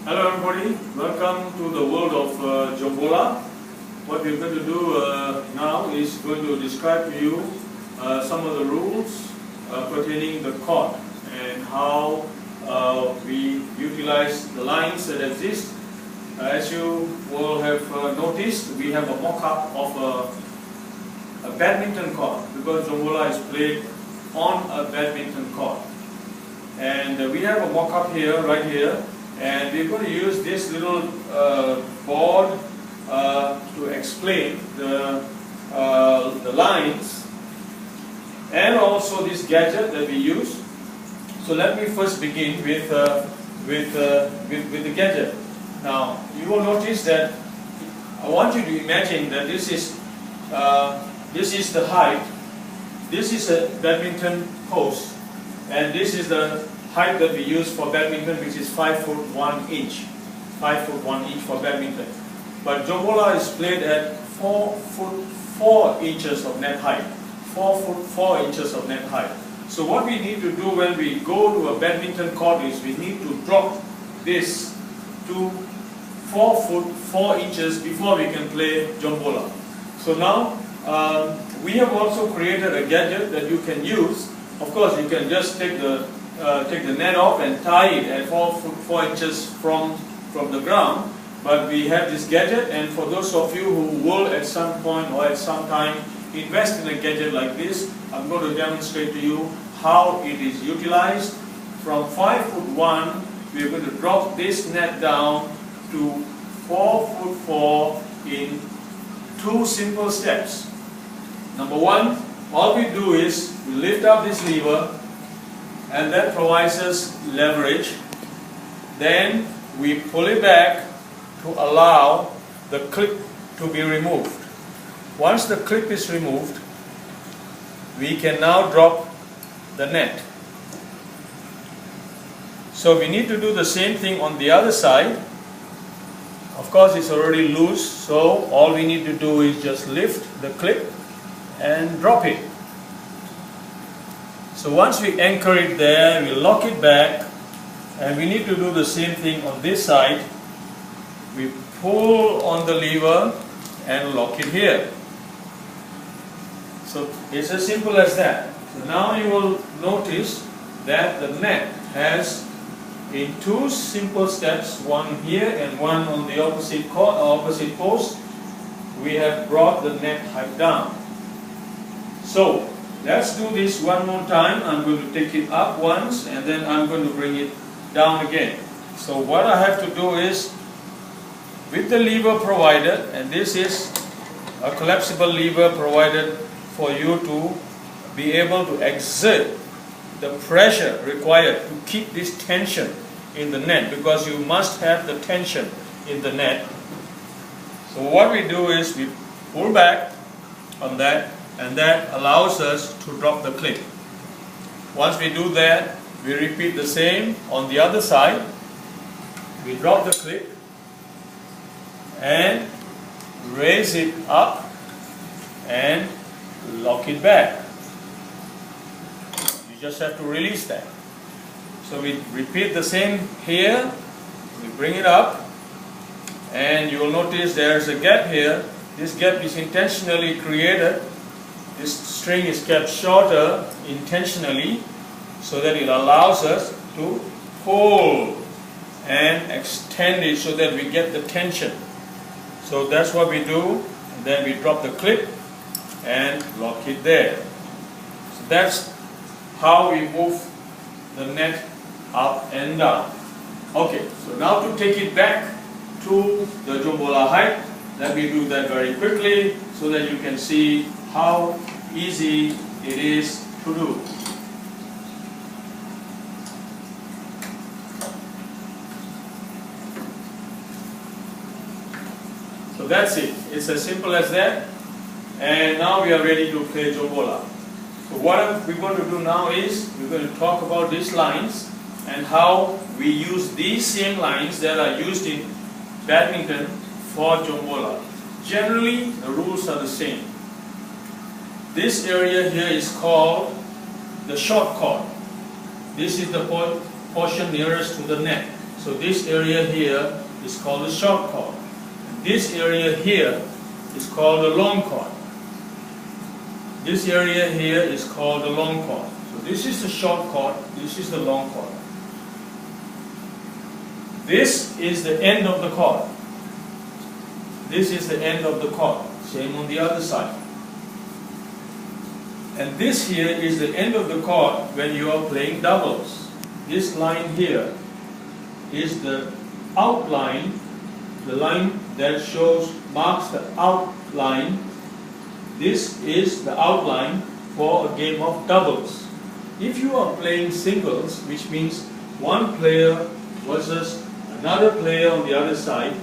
Hello everybody, welcome to the world of Jombola. What we're going to do now is going to describe to you some of the rules pertaining the chord and how we utilize the lines that exist. As you will have noticed, we have a mock-up of a badminton court because Jombola is played on a badminton court. And we have a mock-up here, right here. And we're going to use this little board to explain the lines and also this gadget that we use. So let me first begin with the gadget. Now you will notice that I want you to imagine that this is the height. This is a badminton post, and this is the height that we use for badminton, which is 5 foot 1 inch. 5 foot 1 inch for badminton. But Jombola is played at 4 foot 4 inches of net height. 4 foot 4 inches of net height. So what we need to do when we go to a badminton court is we need to drop this to 4 foot 4 inches before we can play Jombola. So now we have also created a gadget that you can use. Of course, you can just take the net off and tie it at 4 foot 4 inches from the ground. But we have this gadget, and for those of you who will at some point or at some time invest in a gadget like this, I'm going to demonstrate to you how it is utilized. From 5 foot 1, we're going to drop this net down to 4 foot 4 in 2 simple steps. Number 1, all we do is we lift up this lever, and that provides us leverage. Then we pull it back to allow the clip to be removed. Once the clip is removed, we can now drop the net. So we need to do the same thing on the other side. Of course, it's already loose, so all we need to do is just lift the clip and drop it. So once we anchor it there, we lock it back, and we need to do the same thing on this side. We pull on the lever and lock it here. So it's as simple as that. So now you will notice that the net has, in 2 simple steps, one here and one on the opposite post, we have brought the net height down. So let's do this one more time. I'm going to take it up once, and then I'm going to bring it down again. So what I have to do is, with the lever provided, and this is a collapsible lever provided for you to be able to exert the pressure required to keep this tension in the net, because you must have the tension in the net. So what we do is we pull back on that, and that allows us to drop the clip. Once we do that, we repeat the same on the other side. We drop the clip and raise it up and lock it back. You just have to release that. So we repeat the same here. We bring it up, and you will notice there's a gap here. This gap is intentionally created. This string is kept shorter intentionally so that it allows us to pull and extend it so that we get the tension. So that's what we do. And then we drop the clip and lock it there. So that's how we move the net up and down. Okay, so now to take it back to the Jombola height, let me do that very quickly so that you can see how easy it is to do. So that's it. It's as simple as that. And now we are ready to play Jombola. So what we're going to do now is we're going to talk about these lines and how we use these same lines that are used in badminton for Jombola. Generally, the rules are the same. This area here is called the short chord. This is the portion nearest to the net. So this area here is called the short court. This area here is called the long court. This area here is called the long court. So this is the short court, this is the long court. This is the end of the court. This is the end of the court. Same on the other side. And this here is the end of the court when you are playing doubles. This line here is the outline, the line that marks the outline. This is the outline for a game of doubles. If you are playing singles, which means one player versus another player on the other side,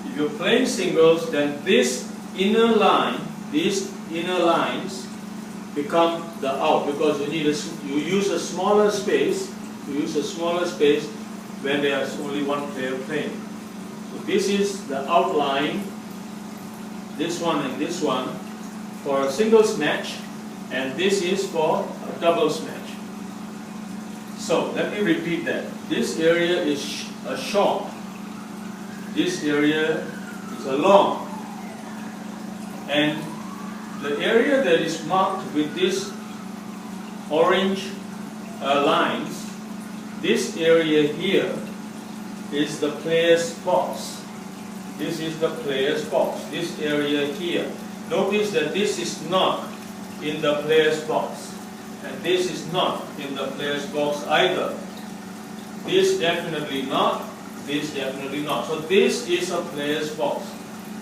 if you're playing singles, then this inner line, these inner lines become the out, because you use a smaller space. You use a smaller space when there is only one player playing. So this is the outline, this one and this one, for a singles match, and this is for a doubles match. So let me repeat that. This area is a short. This area is a long. And the area that is marked with these orange lines, this area here is the player's box. This is the player's box. This area here. Notice that this is not in the player's box. And this is not in the player's box either. This definitely not. This definitely not. So this is a player's box.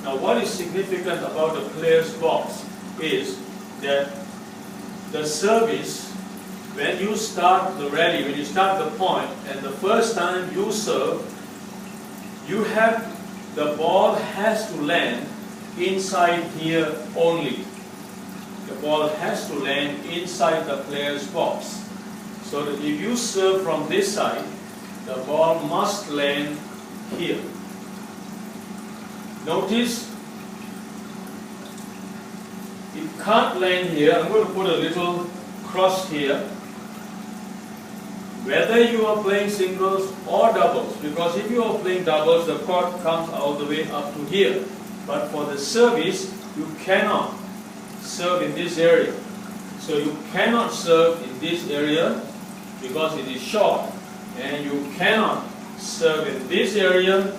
Now what is significant about the player's box is that the service, when you start the rally, when you start the point, and the first time you serve, the ball has to land inside here only. The ball has to land inside the player's box. So that if you serve from this side, the ball must land here. Notice, it can't land here. I'm going to put a little cross here. Whether you are playing singles or doubles, because if you are playing doubles, the court comes all the way up to here. But for the service, you cannot serve in this area. So you cannot serve in this area because it is short. And you cannot serve in this area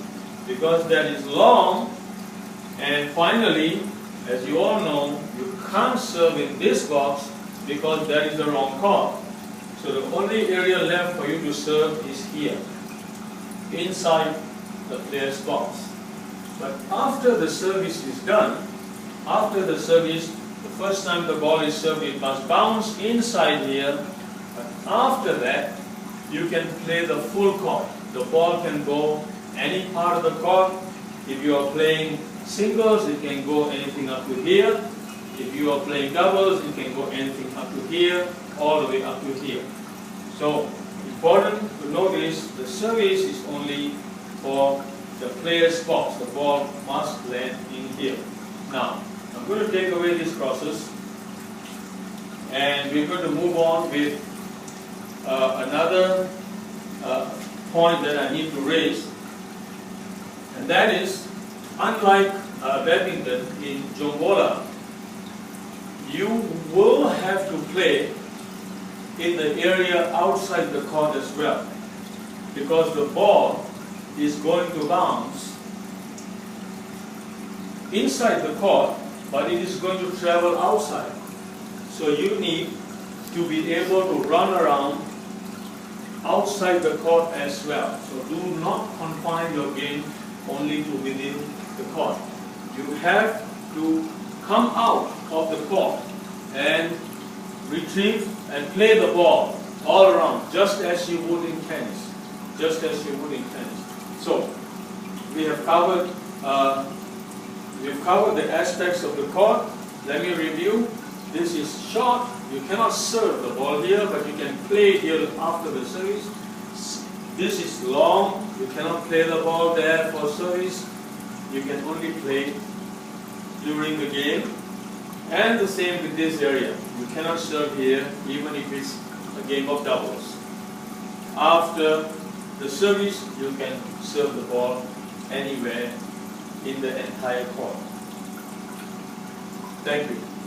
because that is long. And finally, as you all know, you can't serve in this box because that is the wrong court. So the only area left for you to serve is here, inside the player's box. But after the service is done, after the service, the first time the ball is served, it must bounce inside here. But after that, you can play the full court. The ball can go any part of the court. If you are playing singles, it can go anything up to here. If you are playing doubles, it can go anything up to here, all the way up to here. So, important to notice, the service is only for the player's box. The ball must land in here. Now, I'm going to take away these crosses, and we're going to move on with another point that I need to raise, and that is, unlike badminton in Jombola, you will have to play in the area outside the court as well, because the ball is going to bounce inside the court, but it is going to travel outside. So you need to be able to run around outside the court as well. So do not confine your game only to within the court. You have to come out of the court and retrieve and play the ball all around, just as you would in tennis. Just as you would in tennis. So we have covered the aspects of the court. Let me review. This is short. You cannot serve the ball here, but you can play here after the service. This is long. You cannot play the ball there for service. You can only play during the game. And the same with this area. You cannot serve here even if it's a game of doubles. After the service, you can serve the ball anywhere in the entire court. Thank you.